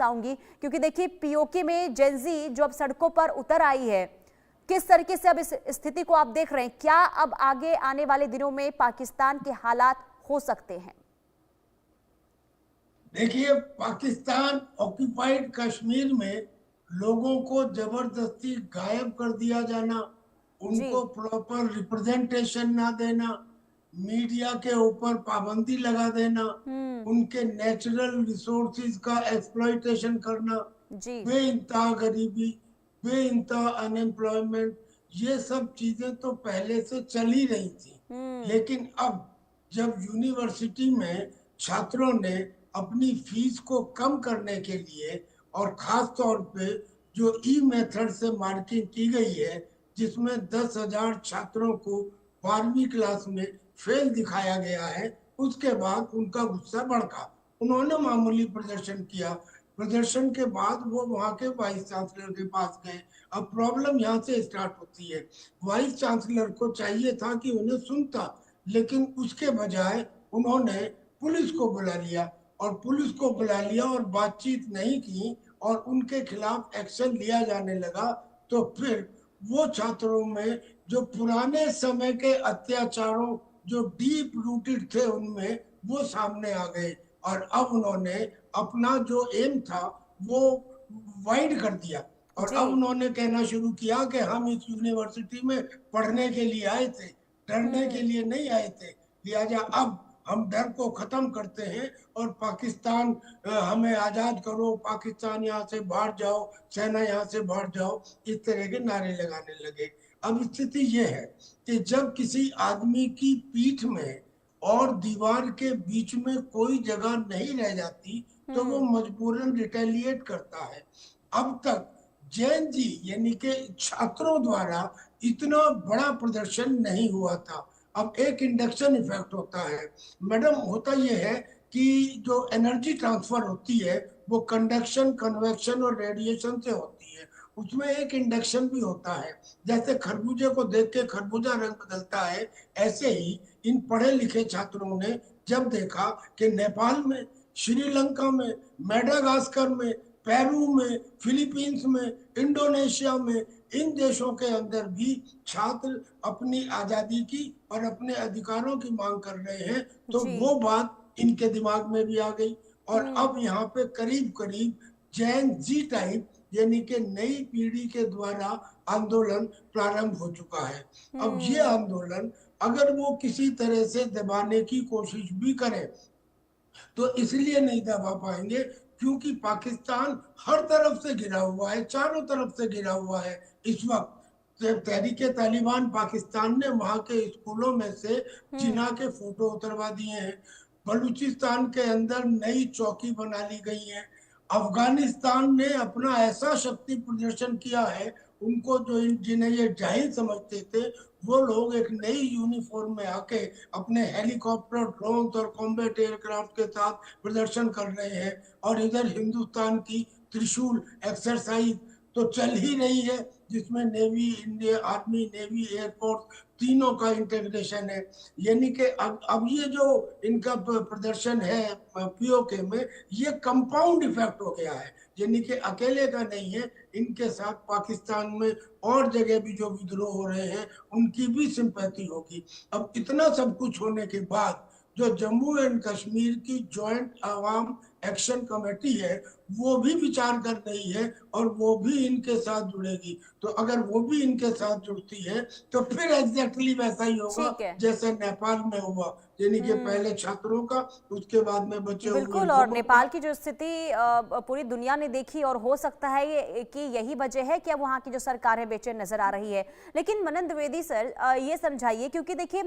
चाहूंगी, क्योंकि देखिए पीओके में जेंजी जो अब सड़कों पर उतर आई है, किस तरीके से अब इस स्थिति को आप देख रहे हैं? क्या अब आगे आने वाले दिनों में पाकिस्तान के हालात हो सकते हैं? देखिए, पाकिस्तान ऑक्यूपाइड कश्मीर में लोगों को जबरदस्ती गायब कर दिया जाना, जी। उनको प्रॉपर रिप्रेजेंटेशन ना देना, मीडिया के ऊपर पाबंदी लगा देना, हम्म। उनके नेचुरल रिसोर्सेज का एक्सप्लॉइटेशन करना, जी। बेइंतहा गरीबी, बेइंतहा अनएम्प्लॉयमेंट, ये सब चीजें तो पहले से चल ही रही थी। हम्म। लेकिन अब जब यूनिवर्सिटी में छात्रों ने अपनी फीस को कम करने के लिए और खास तौर पे जो ई मेथड से मार्किंग की गई है, जिसमें 10,000 छात्रों को 12वीं क्लास में फेल दिखाया गया है, उसके बाद उनका गुस्सा भड़का। उन्होंने मामूली प्रदर्शन किया। प्रदर्शन के बाद वो वहां के वाइस चांसलर के पास गए। अब प्रॉब्लम यहाँ से स्टार्ट होती है। वाइस चांसलर को चाहिए था कि उन्हें सुनता, लेकिन उसके बजाय उन्होंने पुलिस को बुला लिया, और पुलिस को बुला लिया और बातचीत नहीं की और उनके खिलाफ एक्शन लिया जाने लगा। तो फिर वो छात्रों में जो पुराने समय के अत्याचारों जो डीप रूटेड थे उनमें, वो सामने आ गए, और अब उन्होंने अपना जो एम था वो वाइड कर दिया। और जी। अब उन्होंने कहना शुरू किया कि हम इस यूनिवर्सिटी में पढ़ने के लिए आए थे, डरने के हम्म। लिए नहीं आए थे। लिहाजा अब हम डर को खत्म करते हैं और पाकिस्तान, हमें आजाद करो, पाकिस्तान यहाँ से बाहर जाओ, सेना यहाँ से बाहर जाओ, इस तरह के नारे लगाने लगे। अब स्थिति ये है कि जब किसी आदमी की पीठ में और दीवार के बीच में कोई जगह नहीं रह जाती, तो वो हम्म। मजबूरन रिटेलिएट करता है। अब तक जैन जी यानी कि छात्रों द्वारा इतना बड़ा प्रदर्शन नहीं हुआ था। अब एक इंडक्शन इफेक्ट होता है मैडम। होता यह है कि जो एनर्जी ट्रांसफर होती है वो कंडक्शन, कन्वेक्शन और रेडिएशन से होती है। उसमें एक इंडक्शन भी होता है। जैसे खरबूजे को देख के खरबूजा रंग बदलता है, ऐसे ही इन पढ़े लिखे छात्रों ने जब देखा कि नेपाल में, श्रीलंका में, मेडागास्कर में, पेरू में, फिलीपींस में, इंडोनेशिया में, इन देशों के अंदर भी छात्र अपनी आजादी की और अपने अधिकारों की मांग कर रहे हैं, तो जी। वो बात इनके दिमाग में भी आ गई। और हम्म। अब यहाँ पे करीब करीब जैन जी टाइप यानी कि नई पीढ़ी के द्वारा आंदोलन प्रारंभ हो चुका है। अब ये हम्म। आंदोलन अगर वो किसी तरह से दबाने की कोशिश भी करें, तो इसलिए नहीं दबा पाएंगे क्योंकि पाकिस्तान हर तरफ से घिरा हुआ है, चारों तरफ से घिरा हुआ है इस वक्त। तहरीके तालिबान पाकिस्तान ने वहां के स्कूलों में से हम्म। जिना के फोटो उतरवा दिए हैं। बलूचिस्तान के अंदर नई चौकी बना ली गई है। अफगानिस्तान ने अपना ऐसा शक्ति प्रदर्शन किया है, उनको जो जिन्हें ये जाहिल समझते थे, वो लोग एक नई यूनिफॉर्म में आके अपने हेलीकॉप्टर, ड्रोन और कॉम्बैट एयरक्राफ्ट के साथ प्रदर्शन कर रहे हैं। और इधर हिंदुस्तान की त्रिशूल एक्सरसाइज तो चल ही रही है, जिसमें navy, India army, navy, air force तीनों का इंटीग्रेशन है। यानी कि अब ये जो इनका प्रदर्शन है पीओके में, ये कंपाउंड इफेक्ट हो गया है। यानी कि अकेले का नहीं है, इनके साथ पाकिस्तान में और जगह भी जो विद्रोह हो रहे हैं उनकी भी सिंपैथी होगी। अब इतना सब कुछ होने के बाद जो जम्मू एंड कश्मीर की जॉइंट अवाम एक्शन कमेटी है, वो भी विचार कर रही है और वो भी इनके साथ जुड़ेगी। तो अगर वो भी इनके साथ जुड़ती है तो फिर एग्जैक्टली वैसा ही होगा ठीक है। जैसे नेपाल में हुआ। यानी कि हम्म। पहले छात्रों का, उसके बाद में बचे हुए बिल्कुल, और लोगों का। नेपाल की जो स्थिति पूरी दुनिया ने देखी, और हो सकता है कि यही वजह है कि अब वहाँ की जो सरकार है बेचैन नजर आ रही है। लेकिन मनन द्विवेदी सर, ये समझाइए, क्योंकि देखिए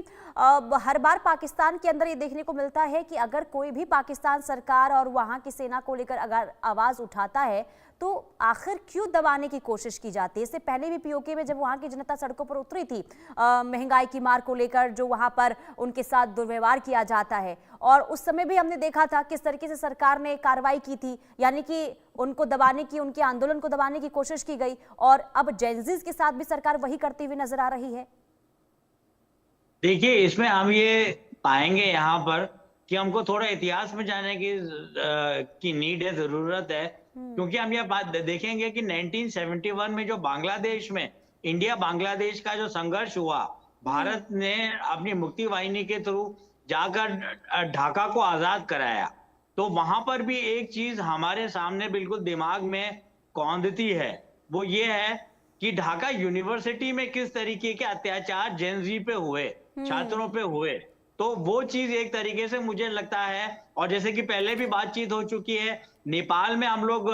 हर बार पाकिस्तान के अंदर ये देखने को मिलता है कि अगर कोई भी पाकिस्तान सरकार और वहाँ की सेना को लेकर अगर आवाज उठाता है तो आखिर क्यों दबाने की कोशिश की जाती है? इससे पहले भी पीओके में जब वहां की जनता सड़कों पर उतरी थी महंगाई की मार को लेकर, जो वहां पर उनके साथ दुर्व्यवहार किया जाता है, और उस समय भी हमने देखा था किस तरीके से सरकार ने कार्रवाई की थी, यानी कि उनको दबाने की, उनके आंदोलन को दबाने की कोशिश की गई। और अब जेंजीज के साथ भी सरकार वही करती हुई नजर आ रही है। देखिए, इसमें हम ये पाएंगे यहाँ पर कि हमको थोड़ा इतिहास में जाने की नीड है, जरूरत है। क्योंकि हम ये बात देखेंगे कि 1971 में जो बांग्लादेश में इंडिया बांग्लादेश का जो संघर्ष हुआ, भारत ने अपनी मुक्ति वाहिनी के थ्रू जाकर ढाका को आजाद कराया। तो वहां पर भी एक चीज हमारे सामने बिल्कुल दिमाग में कौंधती है, वो ये है कि ढाका यूनिवर्सिटी में किस तरीके के अत्याचार जेन जी पे हुए, छात्रों पे हुए। तो वो चीज एक तरीके से मुझे लगता है, और जैसे कि पहले भी बातचीत हो चुकी है, नेपाल में हम लोग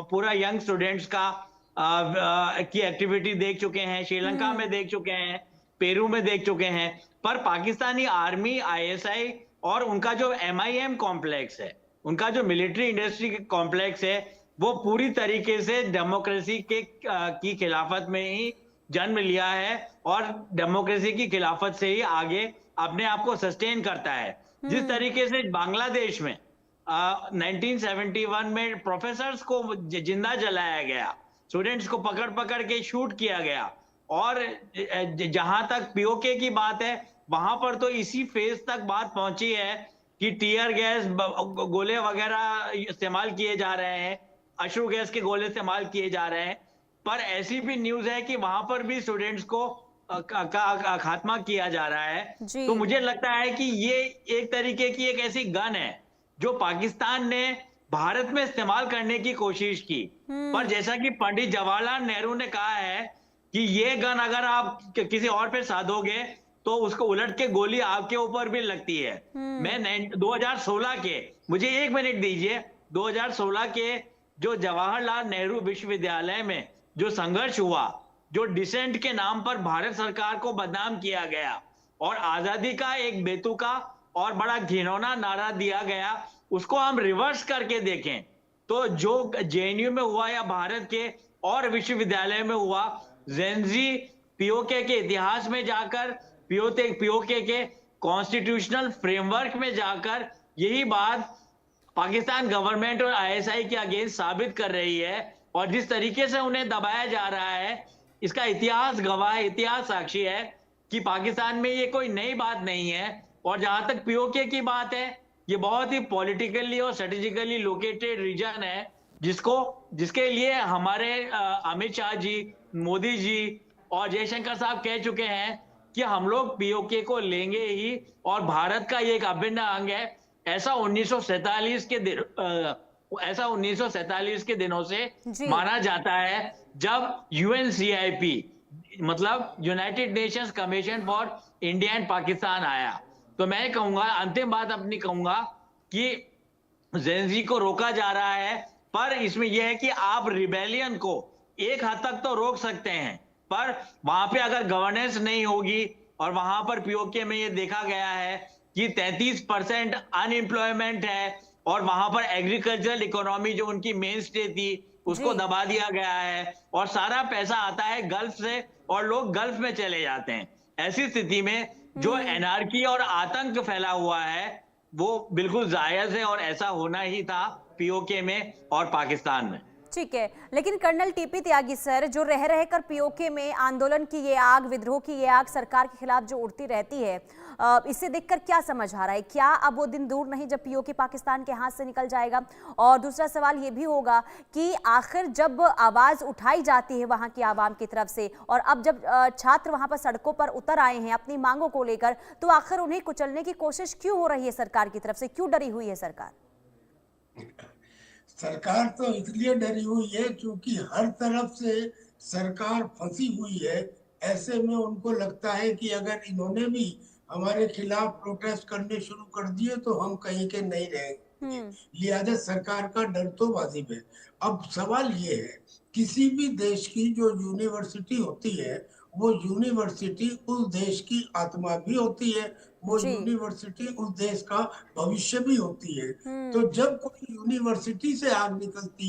पूरा यंग स्टूडेंट्स का की एक्टिविटी देख चुके हैं, श्रीलंका में देख चुके हैं, पेरू में देख चुके हैं, पर पाकिस्तानी आर्मी, आईएसआई और उनका जो एमआईएम कॉम्प्लेक्स है, उनका जो मिलिट्री इंडस्ट्री कॉम्प्लेक्स है, वो पूरी तरीके से डेमोक्रेसी की खिलाफत में ही जन्म लिया है और डेमोक्रेसी की खिलाफत से ही आगे अपने आप को सस्टेन करता है। जिस तरीके से बांग्लादेश में 1971 में प्रोफेसर्स को जिंदा जलाया गया, स्टूडेंट्स को पकड़ पकड़ के शूट किया गया, और जहां तक पीओके की बात है, वहां पर तो इसी फेज तक बात पहुंची है कि टीयर गैस, गोले वगैरह इस्तेमाल किए जा रहे हैं, अश्रु गैस के गोले इस्तेमाल किए जा रहे हैं। पर ऐसी भी न्यूज है कि वहां पर भी स्टूडेंट्स को का खात्मा किया जा रहा है। तो मुझे लगता है कि ये एक तरीके की एक ऐसी गन है जो पाकिस्तान ने भारत में इस्तेमाल करने की कोशिश की, पर जैसा कि पंडित जवाहरलाल नेहरू ने कहा है कि ये गन अगर आप किसी और पे साधोगे तो उसको उलट के गोली आपके ऊपर भी लगती है। मैं 2016 के, मुझे 1 मिनट दीजिए, 2016 के जो जवाहरलाल नेहरू विश्वविद्यालय में जो संघर्ष हुआ, जो डिसेंट के नाम पर भारत सरकार को बदनाम किया गया और आजादी का एक बेतुका और बड़ा घिनौना नारा दिया गया, उसको हम रिवर्स करके देखें तो जो जेएनयू में हुआ या भारत के और विश्वविद्यालय में हुआ, जेनजी पीओके के इतिहास में जाकर, पीओके के कॉन्स्टिट्यूशनल फ्रेमवर्क में जाकर यही बात पाकिस्तान गवर्नमेंट और आईएसआई के अगेंस्ट साबित कर रही है। और जिस तरीके से उन्हें दबाया जा रहा है, इसका इतिहास गवाह है, इतिहास साक्षी है कि पाकिस्तान में ये कोई नई बात नहीं है। और जहां तक पीओके की बात है, ये बहुत ही पॉलिटिकली और स्ट्रेटेजिकली लोकेटेड रीजन है, जिसके लिए हमारे अमित शाह जी, मोदी जी और जयशंकर साहब कह चुके हैं कि हम लोग पीओके को लेंगे ही, और भारत का ये एक अभिन्न अंग है। ऐसा 1947 के दिनों से माना जाता है, जब यूएनसीआईपी मतलब United Nations commission for India and Pakistan आया। तो मैं कहूंगा, अंतिम बात अपनी कहूंगा कि जेनजी को रोका जा रहा है, पर इसमें यह है कि आप रिबेलियन को एक हद तक तो रोक सकते हैं, पर वहां पे अगर गवर्नेंस नहीं होगी, और वहां पर पीओके में ये देखा गया है कि 33% अनएम्प्लॉयमेंट है, और वहां पर एग्रीकल्चरल इकोनॉमी जो उनकी मेन स्टे थी उसको दबा दिया गया है, और सारा पैसा आता है गल्फ से और लोग गल्फ में चले जाते हैं। ऐसी स्थिति में जो एनार्की और आतंक फैला हुआ है वो बिल्कुल जायज है, और ऐसा होना ही था पीओके में और पाकिस्तान में। ठीक है, लेकिन कर्नल टीपी त्यागी सर, जो रह रहकर पीओके में आंदोलन की ये आग, विद्रोह की ये आग सरकार के खिलाफ जो उड़ती रहती है, इसे देखकर क्या समझ आ रहा है? क्या अब वो दिन दूर नहीं जब पीओके पाकिस्तान के हाथ से निकल जाएगा? और दूसरा सवाल ये भी होगा कि आखिर जब आवाज उठाई जाती है वहां की आवाम की तरफ से, और अब जब छात्र वहां पर सड़कों पर उतर आए हैं अपनी मांगों को लेकर, तो आखिर उन्हें कुचलने की कोशिश क्यों हो रही है सरकार की तरफ से? क्यों डरी हुई है सरकार? सरकार तो इसलिए डरी हुई है क्योंकि हर तरफ से सरकार फंसी हुई है। ऐसे में उनको लगता है कि अगर इन्होंने भी हमारे खिलाफ प्रोटेस्ट करने शुरू कर दिए तो हम कहीं के नहीं रहेंगे, लिहाजा सरकार का डर तो वाजिब है। अब सवाल ये है, किसी भी देश की जो यूनिवर्सिटी होती है, वो यूनिवर्सिटी उस देश की आत्मा भी होती है, वो यूनिवर्सिटी उस देश का भविष्य भी होती है। तो जब कोई यूनिवर्सिटी से आग निकलती